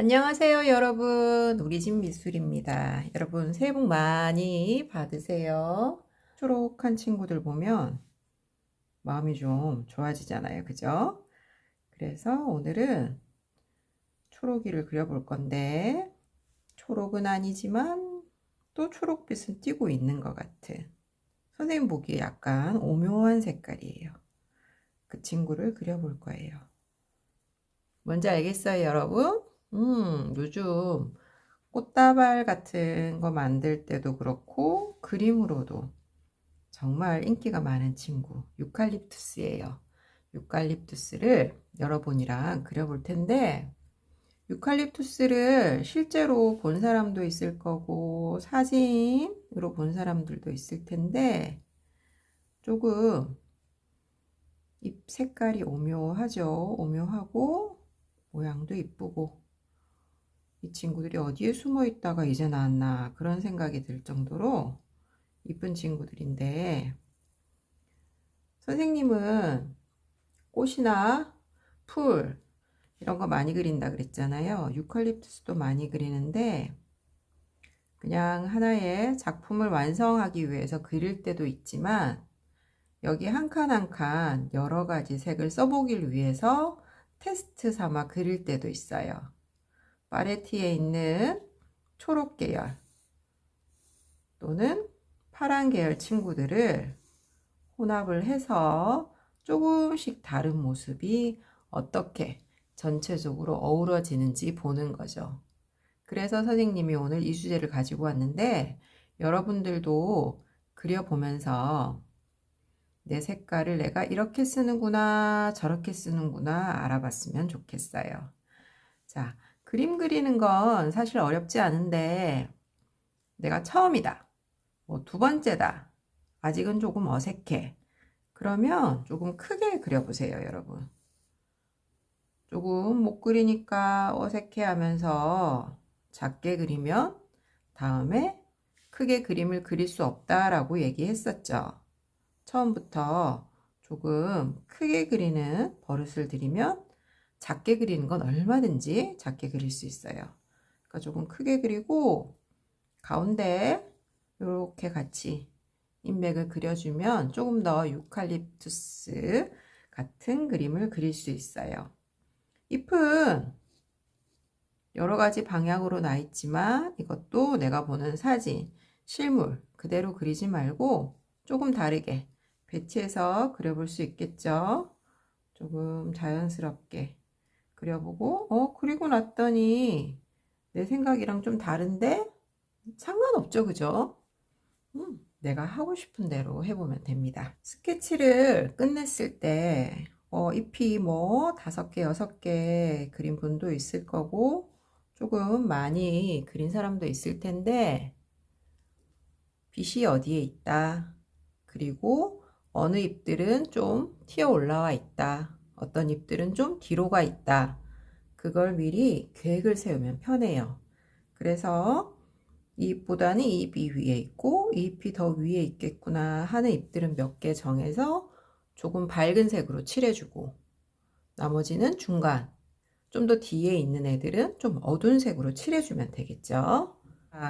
안녕하세요, 여러분. 우리 집 미술입니다. 여러분, 새해 복 많이 받으세요. 초록한 친구들 보면 마음이 좀 좋아지잖아요. 그죠? 그래서 오늘은 초록이를 그려볼 건데, 초록은 아니지만 또 초록빛은 띄고 있는 것 같은 선생님 보기에 약간 오묘한 색깔이에요. 그 친구를 그려볼 거예요. 뭔지 알겠어요, 여러분? 요즘 꽃다발 같은 거 만들 때도 그렇고 그림으로도 정말 인기가 많은 친구 유칼립투스예요. 유칼립투스를 여러분이랑 그려볼 텐데, 유칼립투스를 실제로 본 사람도 있을 거고 사진으로 본 사람들도 있을 텐데, 조금 잎 색깔이 오묘하죠. 오묘하고 모양도 이쁘고, 이 친구들이 어디에 숨어 있다가 이제 나왔나 그런 생각이 들 정도로 이쁜 친구들인데, 선생님은 꽃이나 풀 이런 거 많이 그린다 그랬잖아요. 유칼립투스도 많이 그리는데 그냥 하나의 작품을 완성하기 위해서 그릴 때도 있지만, 여기 한 칸 한 칸 여러 가지 색을 써보길 위해서 테스트 삼아 그릴 때도 있어요. 파레티에 있는 초록 계열 또는 파란 계열 친구들을 혼합을 해서 조금씩 다른 모습이 어떻게 전체적으로 어우러지는지 보는 거죠. 그래서 선생님이 오늘 이 주제를 가지고 왔는데, 여러분들도 그려보면서 내 색깔을 내가 이렇게 쓰는구나, 저렇게 쓰는구나 알아봤으면 좋겠어요. 자, 그림 그리는 건 사실 어렵지 않은데, 내가 처음이다, 뭐 두 번째다, 아직은 조금 어색해, 그러면 조금 크게 그려보세요, 여러분. 조금 못 그리니까 어색해 하면서 작게 그리면 다음에 크게 그림을 그릴 수 없다라고 얘기했었죠. 처음부터 조금 크게 그리는 버릇을 들이면 작게 그리는 건 얼마든지 작게 그릴 수 있어요. 그러니까 조금 크게 그리고 가운데 이렇게 같이 인맥을 그려주면 조금 더 유칼립투스 같은 그림을 그릴 수 있어요. 잎은 여러 가지 방향으로 나 있지만 이것도 내가 보는 사진, 실물 그대로 그리지 말고 조금 다르게 배치해서 그려볼 수 있겠죠. 조금 자연스럽게 그려보고, 그리고 났더니 내 생각이랑 좀 다른데 상관없죠, 그죠? 내가 하고 싶은 대로 해보면 됩니다. 스케치를 끝냈을 때 잎이 뭐 5개, 6개 그린 분도 있을 거고 조금 많이 그린 사람도 있을 텐데, 빛이 어디에 있다, 그리고 어느 잎들은 좀 튀어 올라와 있다, 어떤 잎들은 좀 뒤로 가 있다, 그걸 미리 계획을 세우면 편해요. 그래서 이 잎보다는 이 잎이 위에 있고 이 잎이 더 위에 있겠구나 하는 잎들은 몇 개 정해서 조금 밝은 색으로 칠해주고, 나머지는 중간 좀 더 뒤에 있는 애들은 좀 어두운 색으로 칠해주면 되겠죠.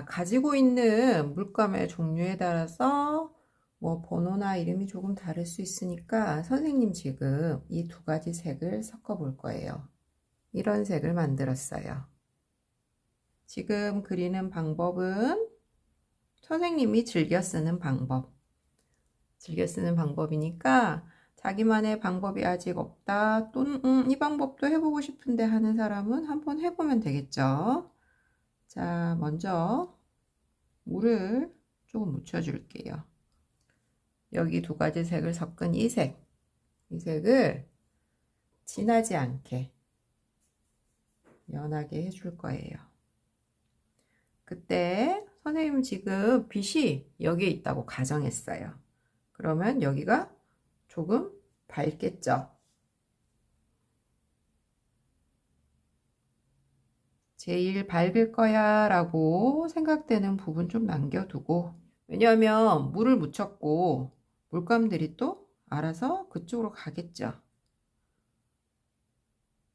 가지고 있는 물감의 종류에 따라서 뭐 번호나 이름이 조금 다를 수 있으니까 선생님 지금 이 두 가지 색을 섞어 볼 거예요. 이런 색을 만들었어요. 지금 그리는 방법은 선생님이 즐겨 쓰는 방법이니까, 자기만의 방법이 아직 없다 또는 이 방법도 해보고 싶은데 하는 사람은 한번 해보면 되겠죠. 자, 먼저 물을 조금 묻혀줄게요. 여기 두 가지 색을 섞은 이 색을 진하지 않게 연하게 해줄 거예요. 그때 선생님은 지금 빛이 여기에 있다고 가정했어요. 그러면 여기가 조금 밝겠죠. 제일 밝을 거야 라고 생각되는 부분 좀 남겨두고, 왜냐하면 물을 묻혔고 물감들이 또 알아서 그쪽으로 가겠죠.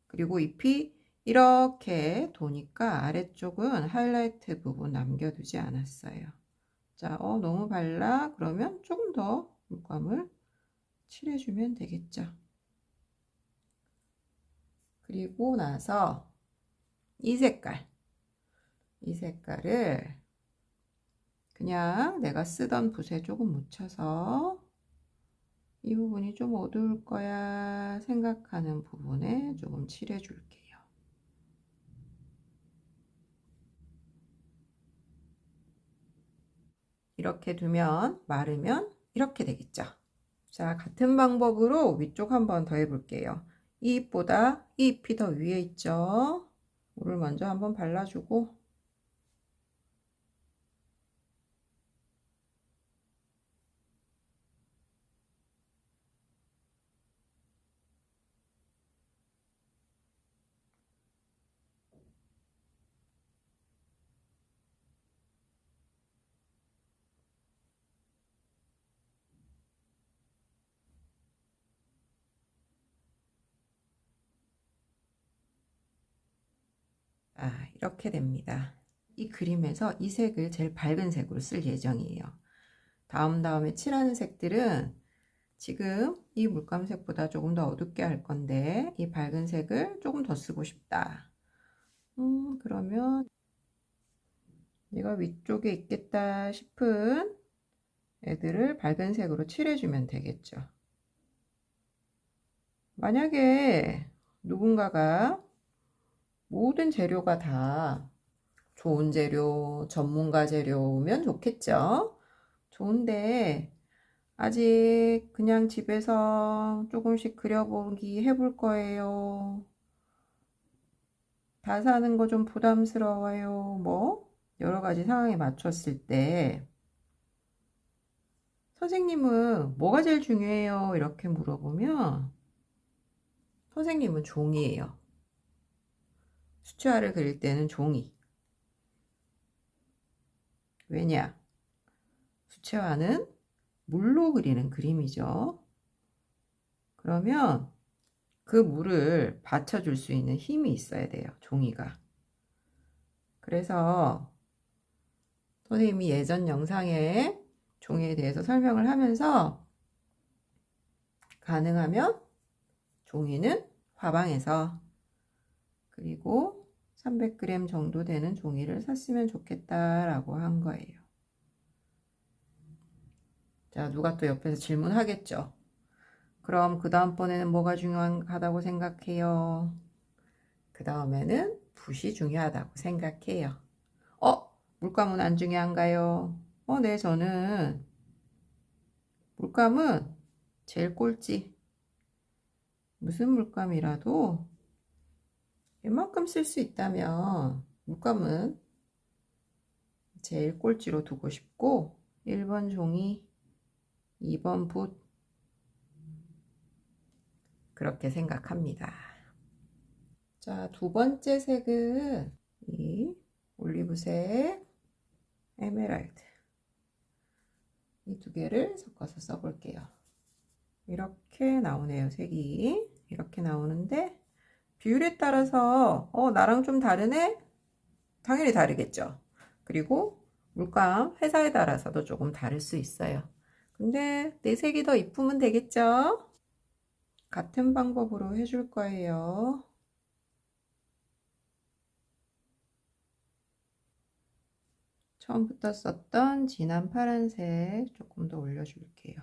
그리고 잎이 이렇게 도니까 아래쪽은 하이라이트 부분 남겨두지 않았어요. 자, 너무 발라? 그러면 조금 더 물감을 칠해주면 되겠죠. 그리고 나서 이 색깔을 그냥 내가 쓰던 붓에 조금 묻혀서 이 부분이 좀 어두울 거야 생각하는 부분에 조금 칠해 줄게요. 이렇게 두면 마르면 이렇게 되겠죠. 자, 같은 방법으로 위쪽 한번 더 해볼게요. 이 잎보다 이 잎이 더 위에 있죠. 물을 먼저 한번 발라주고 이렇게 됩니다. 이 그림에서 이 색을 제일 밝은 색으로 쓸 예정이에요. 다음에 칠하는 색들은 지금 이 물감색보다 조금 더 어둡게 할 건데 이 밝은 색을 조금 더 쓰고 싶다. 그러면 얘가 위쪽에 있겠다 싶은 애들을 밝은 색으로 칠해주면 되겠죠. 만약에 누군가가 모든 재료가 다 좋은 재료, 전문가 재료면 좋겠죠. 좋은데 아직 그냥 집에서 조금씩 그려보기 해볼 거예요. 다 사는 거 좀 부담스러워요. 뭐 여러 가지 상황에 맞췄을 때 선생님은 뭐가 제일 중요해요? 이렇게 물어보면 선생님은 종이에요. 수채화를 그릴 때는 종이. 왜냐? 수채화는 물로 그리는 그림이죠. 그러면 그 물을 받쳐줄 수 있는 힘이 있어야 돼요. 종이가. 그래서 선생님이 예전 영상에 종이에 대해서 설명을 하면서 가능하면 종이는 화방에서 그리고 300g 정도 되는 종이를 샀으면 좋겠다라고 한 거예요. 자, 누가 또 옆에서 질문하겠죠. 그럼 그 다음번에는 뭐가 중요하다고 생각해요? 그 다음에는 붓이 중요하다고 생각해요. 물감은 안 중요한가요? 네, 저는 물감은 제일 꼴찌. 무슨 물감이라도 웬만큼 쓸 수 있다면 물감은 제일 꼴찌로 두고 싶고 1번 종이, 2번 붓 그렇게 생각합니다. 자, 두 번째 색은 이 올리브색, 에메랄드 이 두 개를 섞어서 써볼게요. 이렇게 나오네요. 색이 이렇게 나오는데 비율에 따라서 나랑 좀 다르네? 당연히 다르겠죠. 그리고 물감 회사에 따라서도 조금 다를 수 있어요. 근데 내 색이 더 이쁘면 되겠죠? 같은 방법으로 해줄 거예요. 처음부터 썼던 진한 파란색 조금 더 올려줄게요.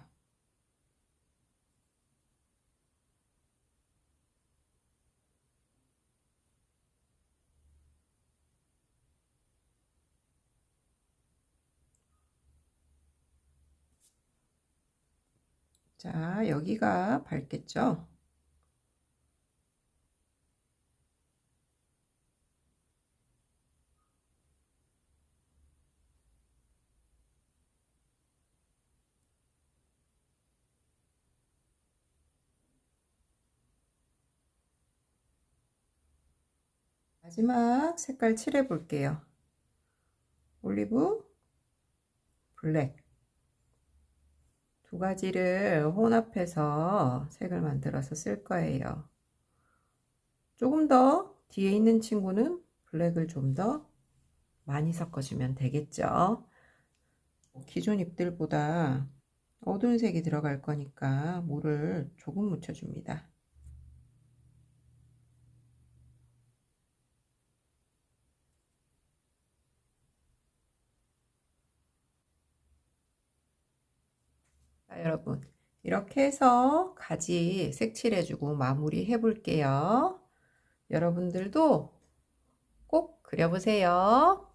자, 여기가 밝겠죠? 마지막 색깔 칠해 볼게요. 올리브, 블랙 두 가지를 혼합해서 색을 만들어서 쓸 거예요. 조금 더 뒤에 있는 친구는 블랙을 좀 더 많이 섞어주면 되겠죠. 기존 잎들보다 어두운 색이 들어갈 거니까 물을 조금 묻혀줍니다. 자, 여러분, 이렇게 해서 가지 색칠해주고 마무리 해볼게요. 여러분들도 꼭 그려보세요.